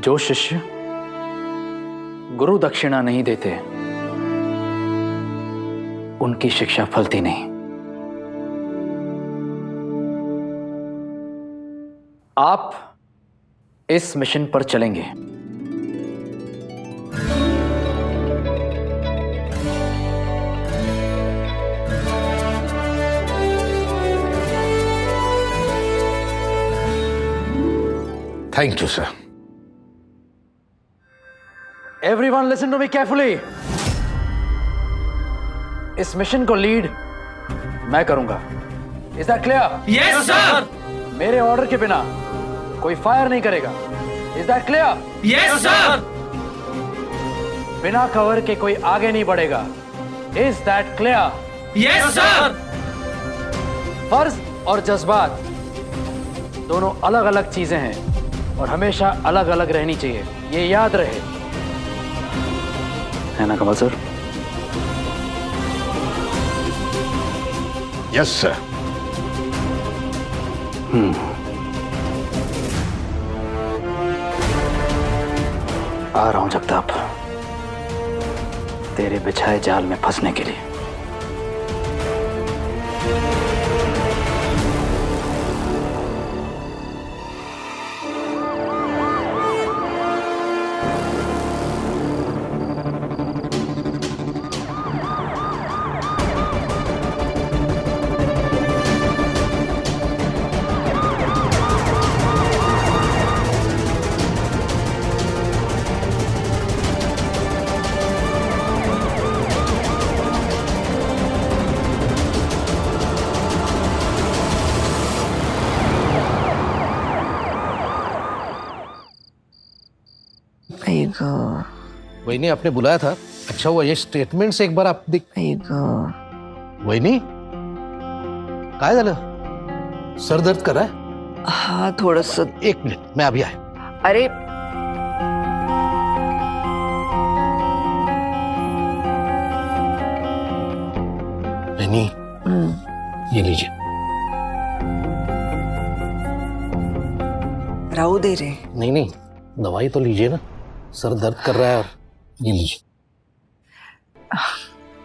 जो शिष्य गुरु दक्षिणा नहीं देते उनकी शिक्षा फलती नहीं। आप इस मिशन पर चलेंगे। Thank you sir. Everyone listen to me carefully. इस मिशन को लीड मैं करूंगा। Is that clear? Yes sir. मेरे ऑर्डर के बिना कोई फायर नहीं करेगा। Is that clear? Yes sir. बिना कवर के कोई आगे नहीं बढ़ेगा। Is that clear? Yes sir. फर्ज और जज्बात दोनों अलग अलग चीजें हैं और हमेशा अलग अलग रहनी चाहिए, ये याद रहे। है ना कमल सर? Yes sir. आ रहा हूं जगताप, तेरे बिछाए जाल में फंसने के लिए। वहीनी आपने बुलाया था, अच्छा हुआ ये स्टेटमेंट से एक बार आप वहीनी काय झालं? सर दर्द कर रहा है? हाँ थोड़ा सा। एक मिनट मैं अभी आया। अरे वहीनी ये लीजिए। राहु दे रहे? नहीं नहीं, दवाई तो लीजिए ना, सर दर्द कर रहा है। और ये लीजिए।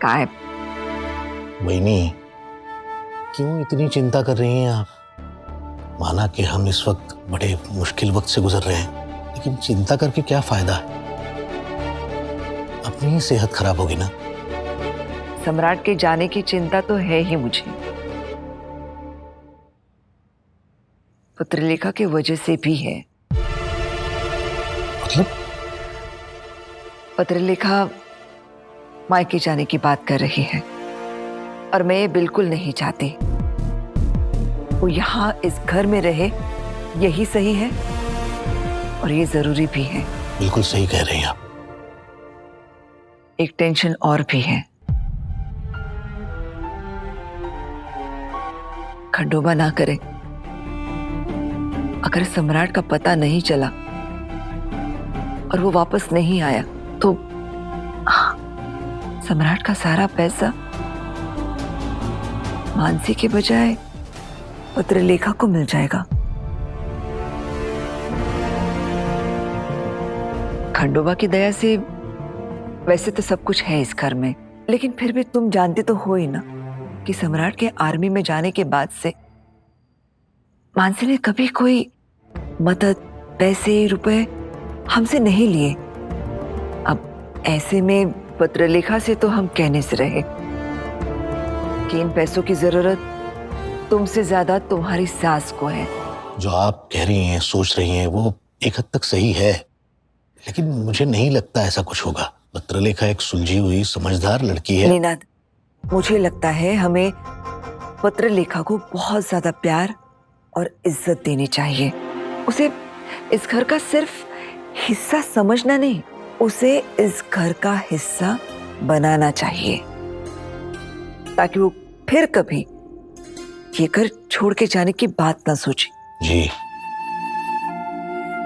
काय? वहीनी क्यों इतनी चिंता कर रही हैं आप? माना कि हम इस वक्त बड़े मुश्किल वक्त से गुजर रहे हैं, लेकिन चिंता करके क्या फायदा है? अपनी ही सेहत खराब होगी ना। सम्राट के जाने की चिंता तो है ही मुझे, पुत्रलेखा की वजह से भी है। मतलब? पत्रलेखा मायके जाने की बात कर रही है और मैं ये बिल्कुल नहीं चाहती। वो यहाँ इस घर में रहे, यही सही है और ये जरूरी भी है। बिल्कुल सही कह रही हैं आप। एक टेंशन और भी है, खंडोबा ना करे। अगर सम्राट का पता नहीं चला और वो वापस नहीं आया तो सम्राट का सारा पैसा मानसी के बजाय पत्रलेखा को मिल जाएगा। खंडोबा की दया से वैसे तो सब कुछ है इस घर में, लेकिन फिर भी तुम जानते तो हो ही ना कि सम्राट के आर्मी में जाने के बाद से मानसी ने कभी कोई मदद, पैसे, रुपए हमसे नहीं लिए। अब ऐसे में पत्रलेखा से तो हम कहने से रहे कि इन पैसों की जरूरत तुमसे ज्यादा तुम्हारी सास को है। जो आप कह रही हैं, सोच रही हैं, वो एक हद तक सही है, लेकिन मुझे नहीं लगता ऐसा कुछ होगा। पत्रलेखा एक सुलझी हुई समझदार लड़की है। निनाद, मुझे लगता है हमें पत्रलेखा को बहुत ज्यादा प्यार और इज्जत देनी चाहिए। उसे इस घर का सिर्फ हिस्सा समझना नहीं, उसे इस घर का हिस्सा बनाना चाहिए ताकि वो फिर कभी ये घर छोड़ के जाने की बात ना सोचे। जी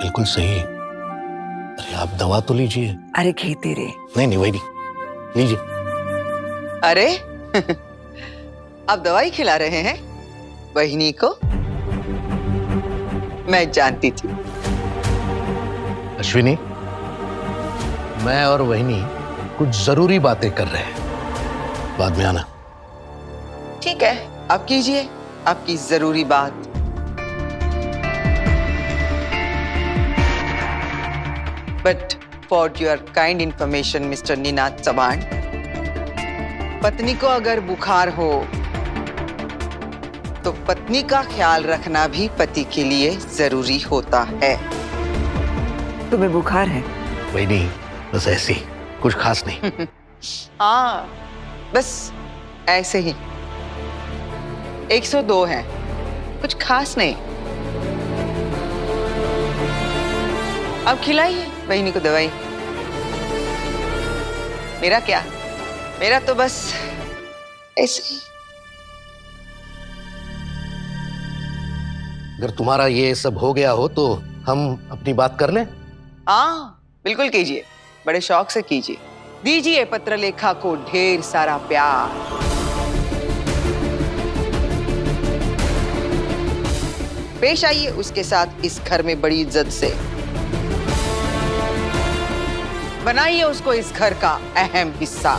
बिल्कुल सही। अरे आप दवा तो लीजिए। अरे घेते रे। नहीं वही नहीं, लीजिए। अरे आप दवाई खिला रहे हैं बहिनी को? मैं जानती थी। अश्विनी, मैं और वहिनी कुछ जरूरी बातें कर रहे हैं, बाद में आना। ठीक है, आप कीजिए आपकी जरूरी बात। But for your kind information mister Ninad Chauhan, पत्नी को अगर बुखार हो तो पत्नी का ख्याल रखना भी पति के लिए जरूरी होता है। तुम्हें बुखार है? वहिनी बस ऐसी, कुछ खास नहीं। हाँ, बस ऐसे ही। 102 है, कुछ खास नहीं। अब खिलाइए बहनी को दवाई। मेरा क्या, मेरा तो बस ऐसे ही। अगर तुम्हारा ये सब हो गया हो तो हम अपनी बात कर लें। हाँ बिल्कुल कीजिए, बड़े शौक से कीजिए। दीजिए पत्रलेखा को ढेर सारा प्यार। पेश आइए उसके साथ इस घर में बड़ी इज्जत से। बनाइए उसको इस घर का अहम हिस्सा,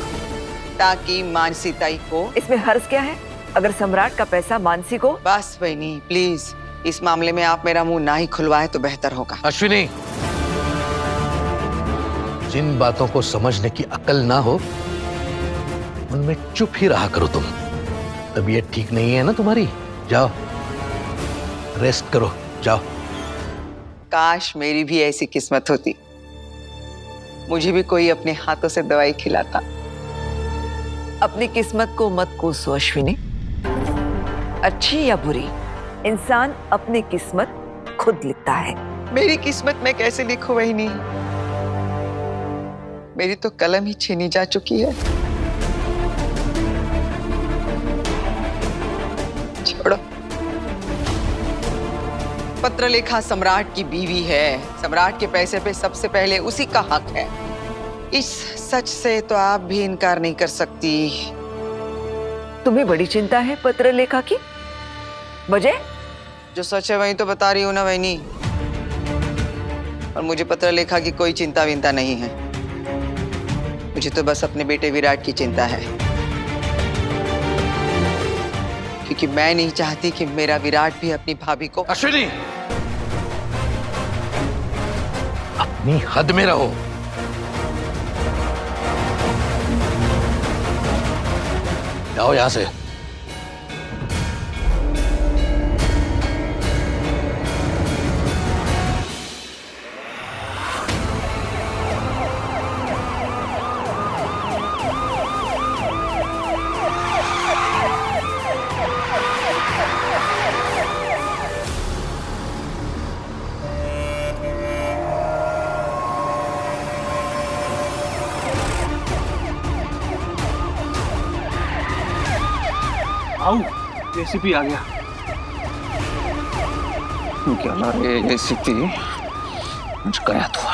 ताकि मानसी ताई को। इसमें हर्ज क्या है अगर सम्राट का पैसा मानसी को? बस बहनी प्लीज, इस मामले में आप मेरा मुंह ना ही खुलवाएं तो बेहतर होगा। अश्विनी, जिन बातों को समझने की अकल ना हो उनमें चुप ही रहा करो तुम। तबीयत ठीक नहीं है ना तुम्हारी? जाओ रेस्ट करो, जाओ। काश मेरी भी ऐसी किस्मत होती, मुझे भी कोई अपने हाथों से दवाई खिलाता। अपनी किस्मत को मत कोसो अश्विनी। अच्छी या बुरी, इंसान अपनी किस्मत खुद लिखता है। मेरी किस्मत में कैसे लिखूं बहनी? मेरी तो कलम ही छीनी जा चुकी है। छोड़ो, पत्रलेखा सम्राट की बीवी है। सम्राट के पैसे पे सबसे पहले उसी का हक है। इस सच से तो आप भी इनकार नहीं कर सकती। तुम्हें बड़ी चिंता है पत्रलेखा की? वजह? जो सच है वही तो बता रही हूं ना बहनी। और मुझे पत्रलेखा की कोई चिंता विंता नहीं है। मुझे तो बस अपने बेटे विराट की चिंता है, क्योंकि मैं नहीं चाहती कि मेरा विराट भी अपनी भाभी को। अश्विनी, अपनी हद में रहो। जाओ यहां से। आओ, रेसिपी आ गया। क्या ना ये रेसिपी मुझ गया तो।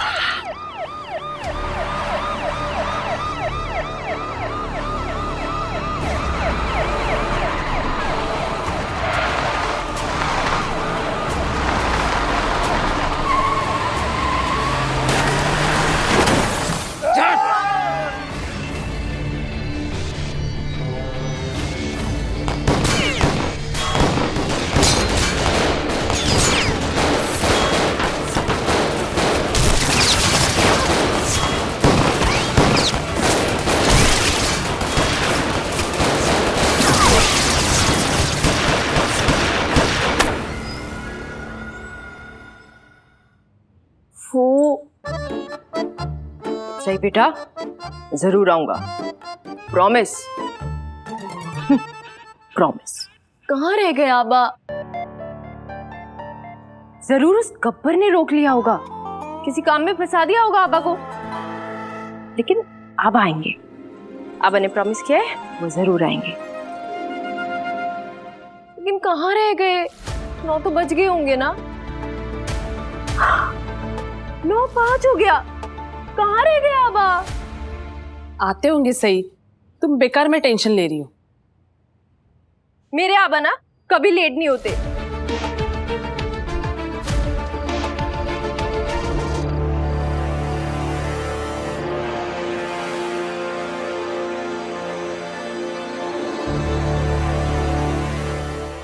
सही बेटा, जरूर आऊंगा। प्रॉमिस। प्रॉमिस। कहाँ रह गए आबा? जरूर उस गब्बर ने रोक लिया होगा, किसी काम में फंसा दिया होगा आबा को। लेकिन अब आएंगे, आबा ने प्रॉमिस किया है, वो जरूर आएंगे। लेकिन कहाँ रह गए? 9 तो बज गए होंगे ना? 9:05 हो गया। कहाँ रह गए आबा? आते होंगे सही, तुम बेकार में टेंशन ले रही हो। मेरे आबा ना कभी लेट नहीं होते।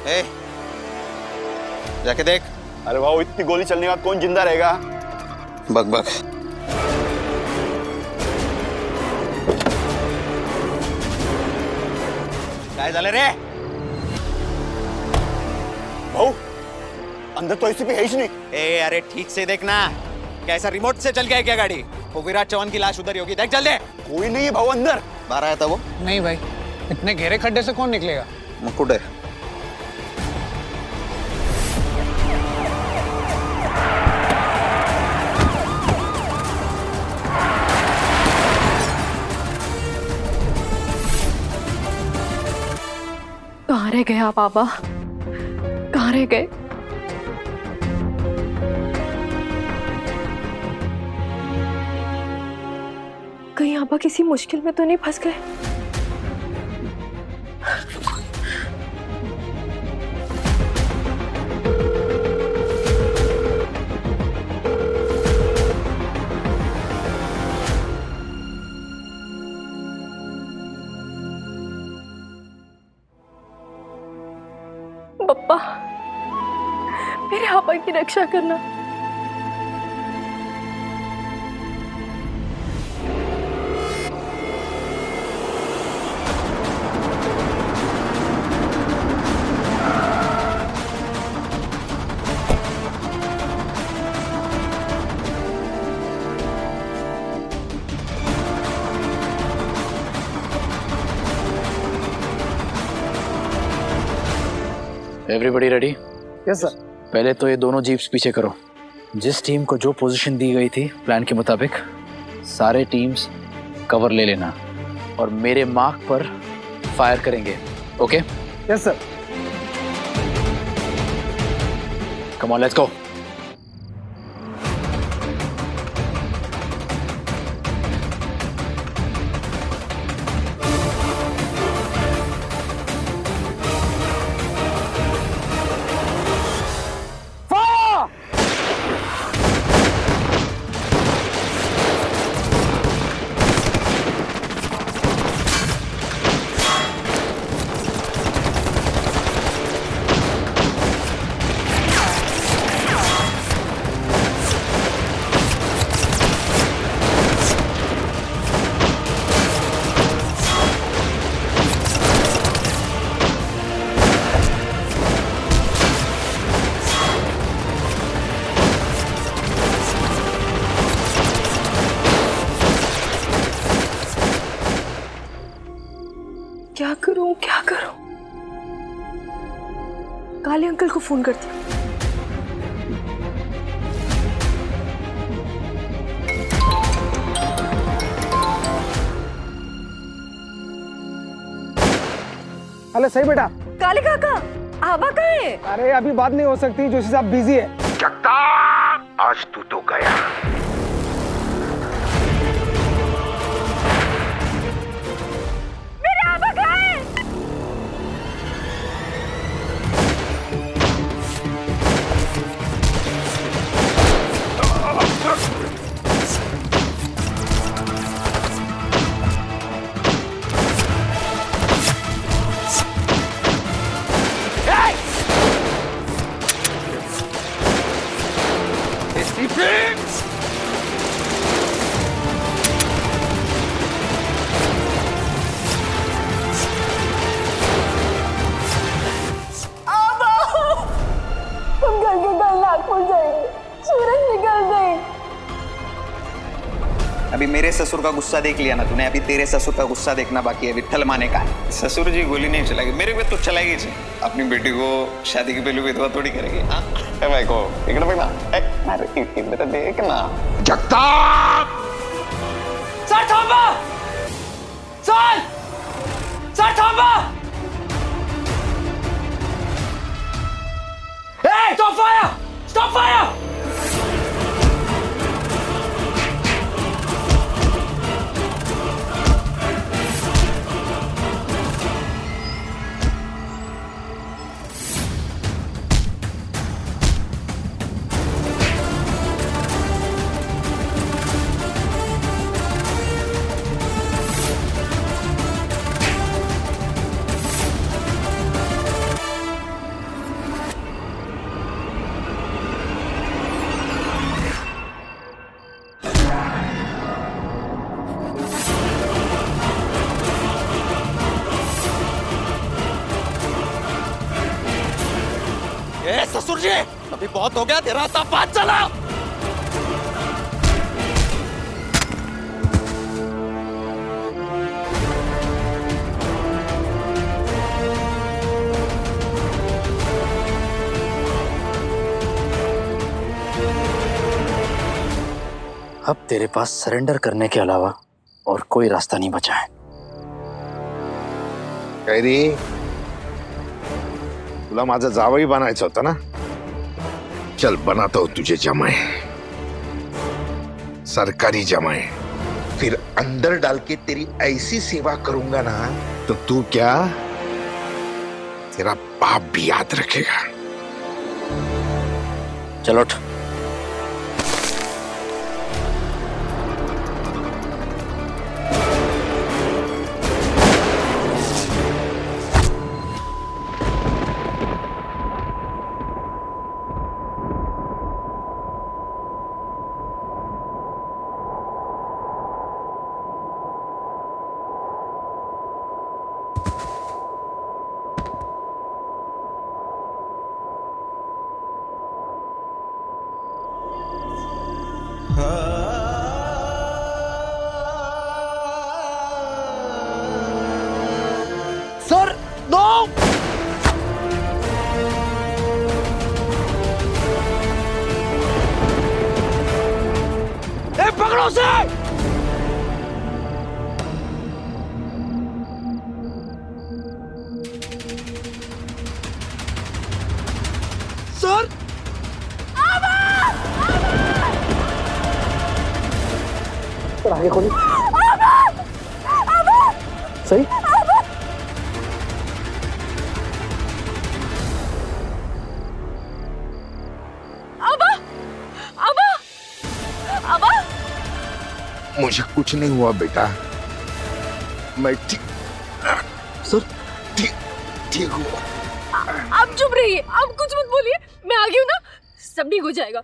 ए, जाके देख। अरे वाह, इतनी गोली चलने के बाद कौन जिंदा रहेगा? बक बक। काय झालं रे भाऊ? अंदर तो एसीपी है ही नहीं। ए अरे ठीक से देखना, कैसा रिमोट से चल गया है क्या गाड़ी? वो विराट चौहान की लाश उधर ही होगी, देख जल्दी। कोई नहीं है भाऊ अंदर। बाहर आया था वो? नहीं भाई, इतने गहरे खड्डे से कौन निकलेगा? मुकुट है। कहाँ रह गए आप बाबा? कहाँ रह गए? कहीं आबा किसी मुश्किल में तो नहीं फंस गए? पप्पा, मेरे आबा की रक्षा करना। Everybody ready? Yes sir. पहले तो ये दोनों जीप्स पीछे करो। जिस टीम को जो पोजीशन दी गई थी प्लान के मुताबिक, सारे टीम्स कवर ले लेना और मेरे मार्क पर फायर करेंगे। Okay? Yes sir. Come on, let's go. क्या करूं, क्या करूं? काले अंकल को फोन करती हूँ। हेलो सही बेटा। काले काका, आबा कहाँ है? अरे अभी बात नहीं हो सकती, जोशी साहब बिजी है। जगताप, आज तू तो गया। मेरे आबा कहाँ है? अभी मेरे ससुर का गुस्सा देख लिया ना तूने, अभी तेरे ससुर का गुस्सा देखना बाकी है, विट्ठल माने का है। ससुर जी गोली नहीं चलाएगी, मेरे पे तो चलाएगी जी। अपनी बेटी को शादी के पहलू विधवा थोड़ी करेगी। हाँ भाई को इकडे बघ ना, अरे इकडे देख ना। जगताप, सर थांबा! सर! सर थांबा! Hey, stop fire! Stop fire! ए ससुर जी, अभी बहुत हो गया, तेरा रास्ता बात चला। अब तेरे पास सरेंडर करने के अलावा और कोई रास्ता नहीं बचा है। कैरी, तुला माझा जावई बनायचं होतं ना? चल बनाता हूं तुझे जमाए, सरकारी जमाए। फिर अंदर डाल के तेरी ऐसी सेवा करूंगा ना, तो तू क्या, तेरा बाप भी याद रखेगा। चलो उठ। Sir no. ए पकड़ो उसे। सर सर आगे खोलिए। सही। मुझे कुछ नहीं हुआ बेटा, मैं ठीक सर ठीक हुआ। आप चुप रहिए, आप कुछ मत बोलिए, मैं आ गई हूँ ना, सब ठीक हो जाएगा।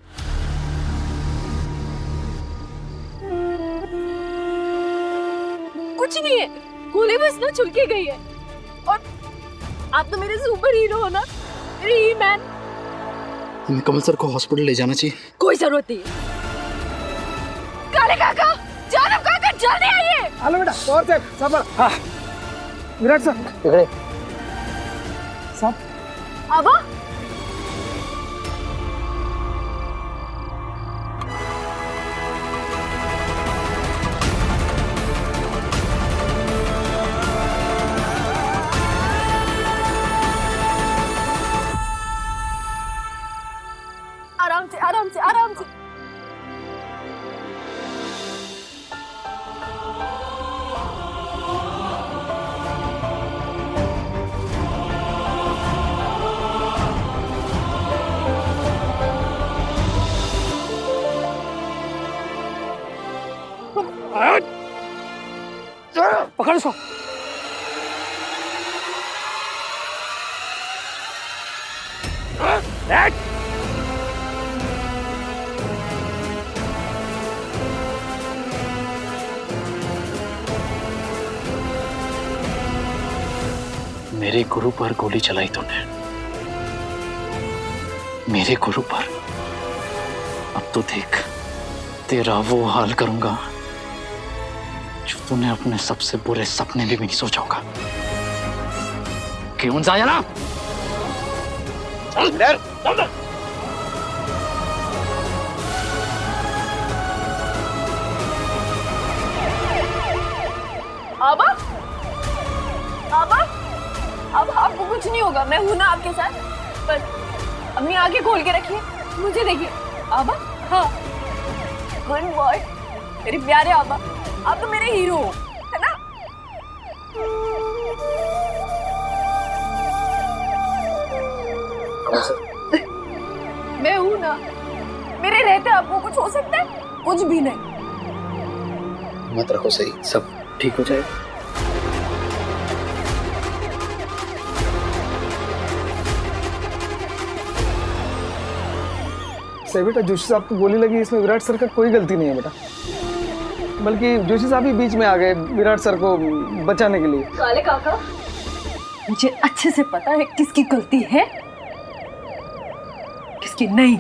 कुछ नहीं है, गोली बस ना छुल के गई है। और आप तो मेरे सुपर हीरो हो ना, मेरे ही मैन। हमें कमल सर को हॉस्पिटल ले जाना चाहिए। कोई जरूरत नहीं है। काले काका, जानव काका, जल्दी आइए। हेलो बेटा, और चेक सब। हाँ विराट सर। सब आबा, आराम से आराम से आराम से। पकड़ इसको। मेरे गुरु पर गोली चलाई तूने, मेरे गुरु पर। अब तो देख, तेरा वो हाल करूंगा जो तूने अपने सबसे बुरे सपने में भी नहीं सोचा होगा। क्यों जाया ना? चल यार, चल। आबा, आबा, अब आपको कुछ नहीं होगा, मैं हूं ना आपके साथ। पर अपनी आंखें खोल के रखिए, मुझे देखिए। आबा, हाँ, गुड बॉय, मेरे प्यारे आबा, आप तो मेरे हीरो हो, है ना? मैं हूं ना, मेरे रहते आपको कुछ हो सकता है? कुछ भी नहीं। मत रखो सही, सब ठीक हो जाएगा। सही बेटा, जोशी साहब को गोली लगी, इसमें विराट सर का कोई गलती नहीं है बेटा, बल्कि जोशी साहब ही बीच में आ गए विराट सर को बचाने के लिए। काले काका, मुझे अच्छे से पता है किसकी गलती है। इसकी नहीं।